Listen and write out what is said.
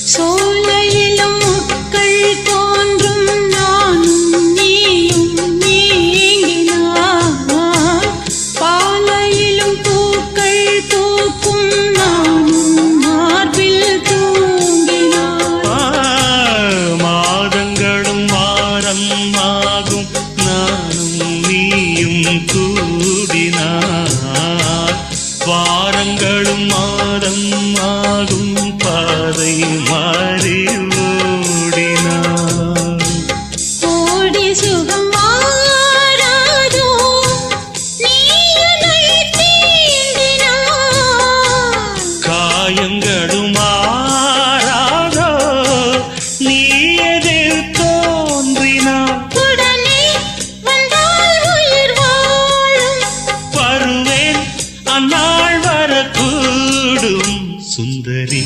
சோலையிலும் முட்கள் தோன்றும் நானும் நீயும் நீங்கினார் பாலையிலும் பூக்கள் பூக்கும் நானும் மார்பில் தூங்கினார் மாதங்களும் வாரம் ஆகும் நானும் நீயும் கூடினார் வாரங்களும் மாதம் ஆகும் பாதை மாறி ஓடினார் ஓடி சுகம் மாறாதோ நீயனை தீண்டினார் காயங்களும்